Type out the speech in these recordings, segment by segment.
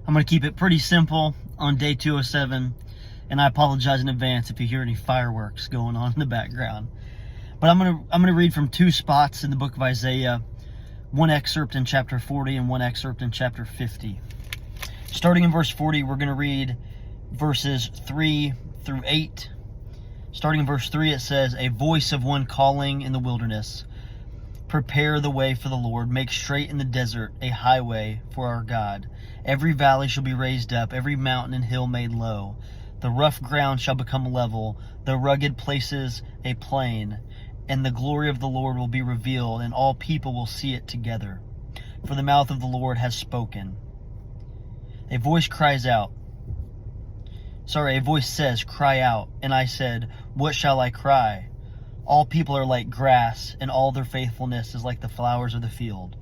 I'm going to keep it pretty simple on day 207, and I apologize in advance if you hear any fireworks going on in the background. But I'm going to read from two spots in the book of Isaiah, one excerpt in chapter 40 and one excerpt in chapter 50. Starting in verse 40, we're going to read verses 3 through 8. Starting in verse 3, it says, "A voice of one calling in the wilderness, prepare the way for the Lord, make straight in the desert a highway for our God. Every valley shall be raised up, every mountain and hill made low. The rough ground shall become level, the rugged places a plain. And the glory of the Lord will be revealed, and all people will see it together. For the mouth of the Lord has spoken." A voice says, "Cry out." And I said, "What shall I cry?" All people are like grass, and all their faithfulness is like the flowers of the field.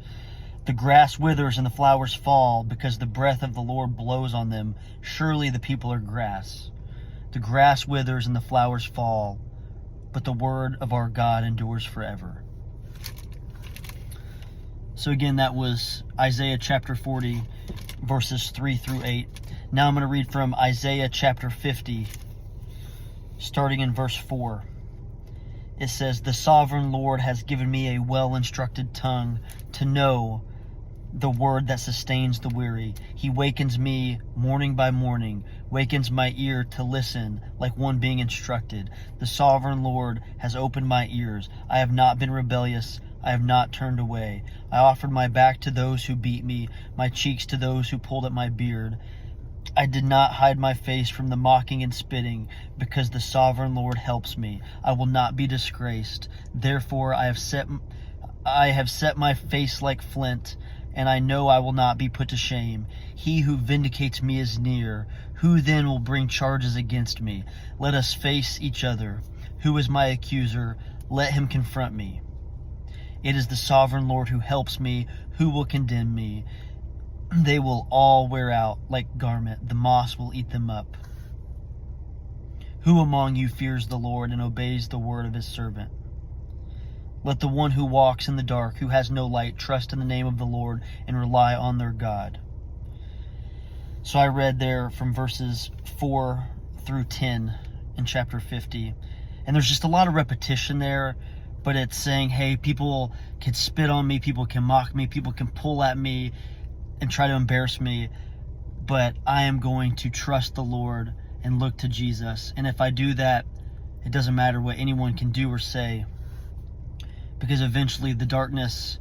The grass withers and the flowers fall, because the breath of the Lord blows on them. Surely the people are grass. The grass withers and the flowers fall, but the word of our God endures forever. So again, that was Isaiah chapter 40, verses 3 through 8. Now I'm going to read from Isaiah chapter 50, starting in verse 4. It says, "The sovereign Lord has given me a well-instructed tongue to know the word that sustains the weary. He wakens me morning by morning, wakens my ear to listen like one being instructed. The sovereign Lord has opened my ears. I have not been rebellious. I have not turned away. I offered my back to those who beat me, my cheeks to those who pulled at my beard. I did not hide my face from the mocking and spitting, because the sovereign Lord helps me. I will not be disgraced. Therefore I have set my face like flint, and I know I will not be put to shame. He who vindicates me is near. Who then will bring charges against me? Let us face each other. Who is my accuser? Let him confront me. It is the sovereign Lord who helps me. Who will condemn me? They will all wear out like garment. The moss will eat them up. Who among you fears the Lord and obeys the word of his servant? Let the one who walks in the dark, who has no light, trust in the name of the Lord and rely on their God." So I read there from verses 4 through 10 in chapter 50. And there's just a lot of repetition there, but it's saying, hey, people can spit on me, people can mock me, people can pull at me and try to embarrass me, but I am going to trust the Lord and look to Jesus. And if I do that, it doesn't matter what anyone can do or say, because eventually the darkness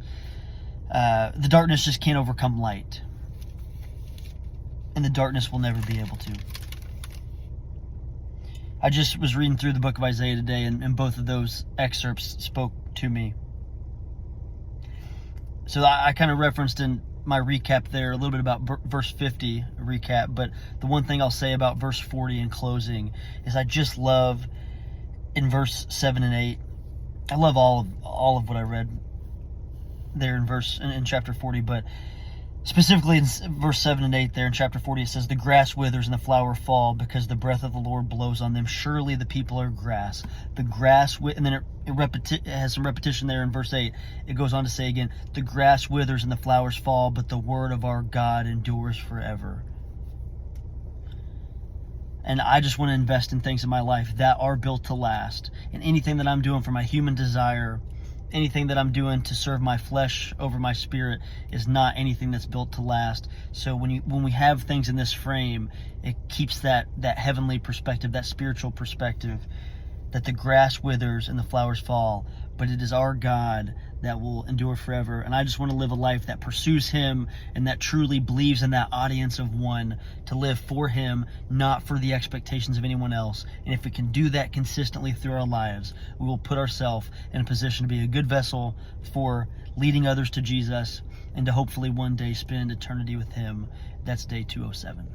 just can't overcome light, and the darkness will never be able to. I just was reading through the book of Isaiah today, and both of those excerpts spoke to me. So I kind of referenced in my recap there a little bit about verse 50 recap, but the one thing I'll say about verse 40 in closing is I just love in verse 7 and 8. I love all of what I read there in chapter 40, but specifically in verse 7 and 8 there in chapter 40, it says, "The grass withers and the flower fall, because the breath of the Lord blows on them. Surely the people are grass." The grass, and then it has some repetition there in verse 8. It goes on to say again, "The grass withers and the flowers fall, but the word of our God endures forever." And I just want to invest in things in my life that are built to last. And anything that I'm doing for my human desire, anything that I'm doing to serve my flesh over my spirit, is not anything that's built to last. So when we have things in this frame, it keeps that heavenly perspective, that spiritual perspective, that the grass withers and the flowers fall, but it is our God that will endure forever. And I just want to live a life that pursues him and that truly believes in that audience of one, to live for him, not for the expectations of anyone else. And if we can do that consistently through our lives, we will put ourselves in a position to be a good vessel for leading others to Jesus, and to hopefully one day spend eternity with him. That's day 207.